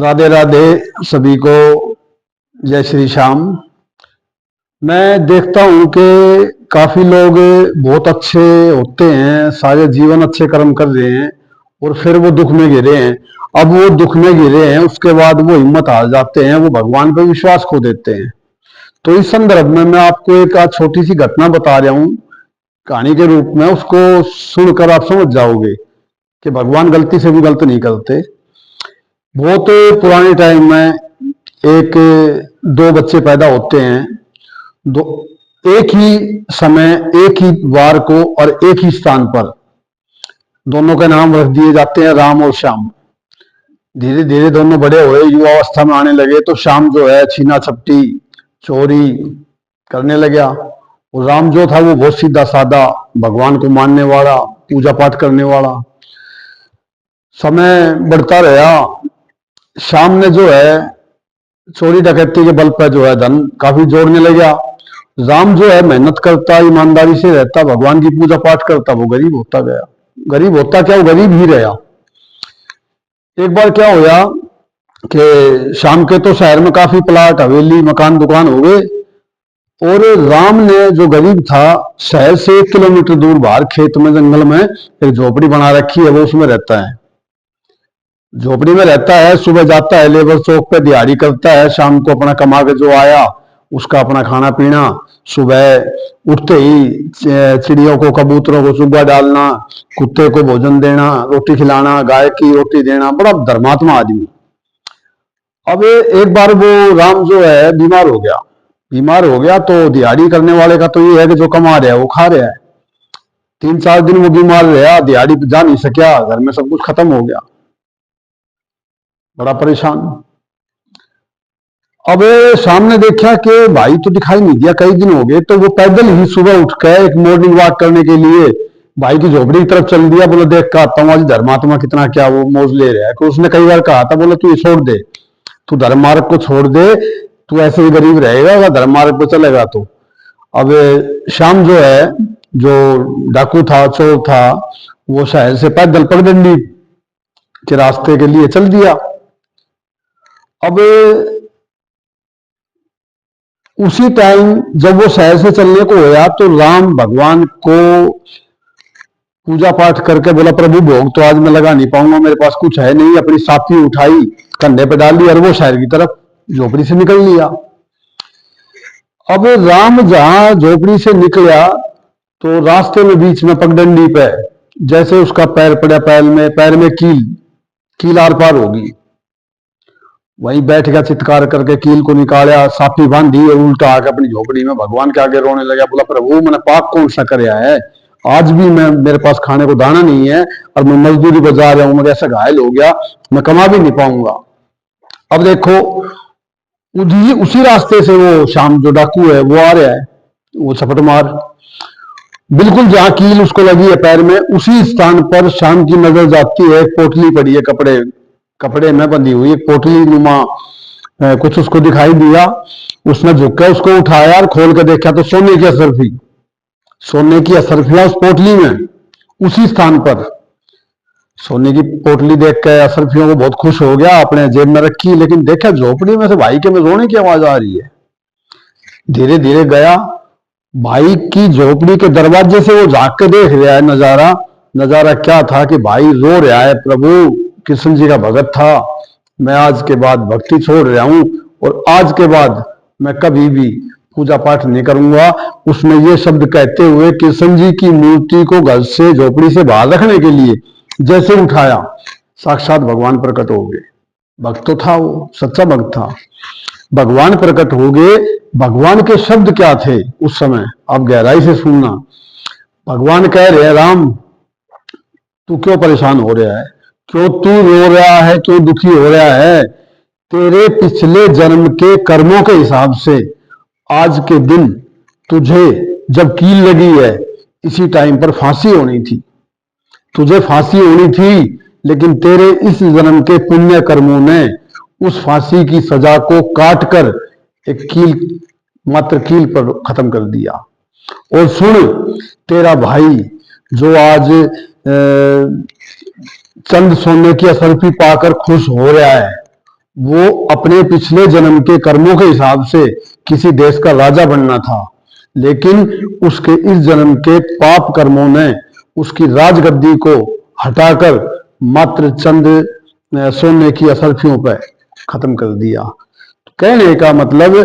राधे राधे सभी को। जय श्री श्याम। मैं देखता हूं कि काफी लोग बहुत अच्छे होते हैं, सारे जीवन अच्छे कर्म कर रहे हैं और फिर वो दुख में घिरे हैं। अब वो दुख में घिरे हैं, उसके बाद वो हिम्मत हार जाते हैं, वो भगवान पर विश्वास खो देते हैं। तो इस संदर्भ में मैं आपको एक आज छोटी सी घटना बता रहा हूं कहानी के रूप में। उसको सुनकर आप समझ जाओगे कि भगवान गलती से भी गलत नहीं करते। बहुत पुराने टाइम में एक दो बच्चे पैदा होते हैं, दो एक ही समय, एक ही वार को और एक ही स्थान पर दोनों के नाम रख दिए जाते हैं, राम और श्याम। धीरे धीरे दोनों बड़े हुए, युवावस्था में आने लगे तो श्याम जो है छीना झपटी चोरी करने लगा, और राम जो था वो बहुत सीधा साधा, भगवान को मानने वाला, पूजा पाठ करने वाला। समय बढ़ता रहा, श्याम ने जो है चोरी डकैती के बल पर जो है धन काफी जोड़ने लगा। राम जो है मेहनत करता, ईमानदारी से रहता, भगवान की पूजा पाठ करता, वो गरीब होता गया। गरीब होता क्या, वो गरीब ही रहा। एक बार क्या हुआ कि शाम के तो शहर में काफी प्लाट, हवेली, मकान, दुकान हो गए, और राम ने जो गरीब था, शहर से 1 किलोमीटर दूर बाहर खेत में, जंगल में एक झोपड़ी बना रखी है, वो उसमें रहता है। झोपड़ी में रहता है, सुबह जाता है लेबर चौक पे दिहाड़ी करता है, शाम को अपना कमा के जो आया उसका अपना खाना पीना, सुबह उठते ही चिड़ियों को, कबूतरों को सुबह डालना, कुत्ते को भोजन देना, रोटी खिलाना, गाय की रोटी देना, बड़ा धर्मात्मा आदमी। अब एक बार वो राम जो है बीमार हो गया। बीमार हो गया तो दिहाड़ी करने वाले का तो ये है कि जो कमा रहा है वो खा रहा है। 3-4 दिन वो बीमार रहा, दिहाड़ी पे जा नहीं सका, घर में सब कुछ खत्म हो गया, बड़ा परेशान। अब सामने देखा कि भाई तो दिखाई नहीं दिया, कई दिन हो गए, तो वो पैदल ही सुबह उठ कर एक मॉर्निंग वॉक करने के लिए भाई की झोपड़ी की तरफ चल दिया। बोला देख का आता हूँ आज धर्मात्मा कितना क्या वो मौज ले रहा है। कि उसने कई बार कहा था, बोला तू ये छोड़ दे, तू धर्म मार्ग को छोड़ दे, तू ऐसे ही गरीब रहेगा अगर धर्म मार्ग पर चलेगा तो। अब शाम जो है, जो डाकू था, चोर था, वो शहर से पैदल पगडंडी के रास्ते के लिए चल दिया। अब उसी टाइम जब वो शहर से चलने को होया तो राम भगवान को पूजा पाठ करके बोला, प्रभु भोग तो आज मैं लगा नहीं पाऊंगा, मेरे पास कुछ है नहीं। अपनी साफी उठाई, कंधे पे डाल ली और वो शहर की तरफ झोपड़ी से निकल लिया। अब राम जहां झोपड़ी से निकला तो रास्ते में बीच में पगडंडी पे जैसे उसका पैर पड़ा, पैर में कील कील आर पार होगी, वहीं बैठ गया, चित्कार करके कील को निकाला, साफी बांधी और उल्टा आकर अपनी झोपड़ी में भगवान के आगे रोने लगा। बोला, प्रभु मैंने पाप कौन सा कराया है, आज भी मैं, मेरे पास खाने को दाना नहीं है और मैं मजदूरी पर जा रहा हूं, मैं ऐसा घायल हो गया, मैं कमा भी नहीं पाऊंगा। अब देखो उसी रास्ते से वो शाम जो डाकू है वो आ रहा है, वो छपट मार, बिल्कुल जहां कील उसको लगी है पैर में, उसी स्थान पर शाम की नजर जाती है, एक पोटली पड़ी है, कपड़े में बंधी हुई एक पोटली नुमा कुछ उसको दिखाई दिया। उसने झुक कर उसको उठाया और खोल कर देखा तो सोने की असरफी, सोने की असरफियां उस पोटली में, उसी स्थान पर। सोने की पोटली देख कर असरफियों को बहुत खुश हो गया, अपने जेब में रखी, लेकिन देखा झोपड़ी में से भाई के में रोने की आवाज आ रही है। धीरे धीरे गया, भाई की झोपड़ी के दरवाजे से वो झांक के देख रहा है नजारा। नजारा क्या था कि भाई रो रहा है, प्रभु कृष्ण जी का भगत था, मैं आज के बाद भक्ति छोड़ रहा हूं और आज के बाद मैं कभी भी पूजा पाठ नहीं करूंगा। उसने ये शब्द कहते हुए कृष्ण जी की मूर्ति को घर से, झोपड़ी से बाहर रखने के लिए जैसे उठाया, साक्षात भगवान प्रकट हो गए। भक्त तो था वो, सच्चा भक्त था, भगवान प्रकट हो गए। भगवान के शब्द क्या थे उस समय, आप गहराई से सुनना। भगवान कह रहे हैं, राम तू क्यों परेशान हो रहा है, क्यों तू रो रहा है, क्यों दुखी हो रहा है? तेरे पिछले जन्म के कर्मों के हिसाब से आज के दिन तुझे जब कील लगी है, इसी टाइम पर फांसी होनी थी, तुझे फांसी होनी थी, लेकिन तेरे इस जन्म के पुण्य कर्मों ने उस फांसी की सजा को काट कर एक कील, मात्र कील पर खत्म कर दिया। और सुन, तेरा भाई जो आज चंद सोने की असरफी पाकर खुश हो रहा है, वो अपने पिछले जन्म के कर्मों के हिसाब से किसी देश का राजा बनना था, लेकिन उसके इस जन्म के पाप कर्मों ने उसकी राजगद्दी को हटाकर मात्र चंद सोने की असरफियों पर खत्म कर दिया। कहने का मतलब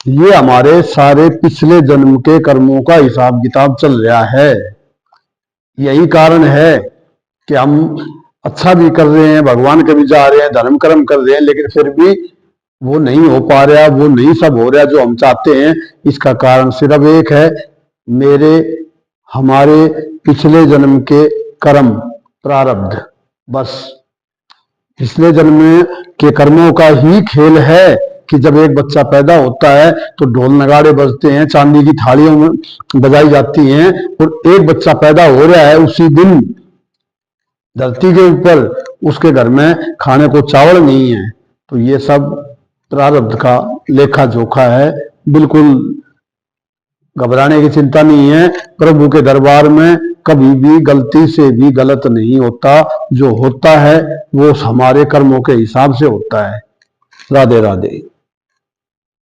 ये हमारे सारे पिछले जन्म के कर्मों का हिसाब किताब चल रहा है। यही कारण है कि हम अच्छा भी कर रहे हैं, भगवान के भी जा रहे हैं, धर्म कर्म कर रहे हैं, लेकिन फिर भी वो नहीं हो पा रहा, वो नहीं सब हो रहा जो हम चाहते हैं। इसका कारण सिर्फ एक है, हमारे पिछले जन्म के कर्म, प्रारब्ध। बस पिछले जन्म के कर्मों का ही खेल है कि जब एक बच्चा पैदा होता है तो ढोल नगाड़े बजते हैं, चांदी की थालियों में बजाई जाती हैं, और एक बच्चा पैदा हो रहा है उसी दिन धरती के ऊपर, उसके घर में खाने को चावल नहीं है। तो ये सब प्रारब्ध का लेखा जोखा है। बिल्कुल घबराने की चिंता नहीं है। प्रभु के दरबार में कभी भी गलती से भी गलत नहीं होता। जो होता है वो हमारे कर्मों के हिसाब से होता है। राधे राधे।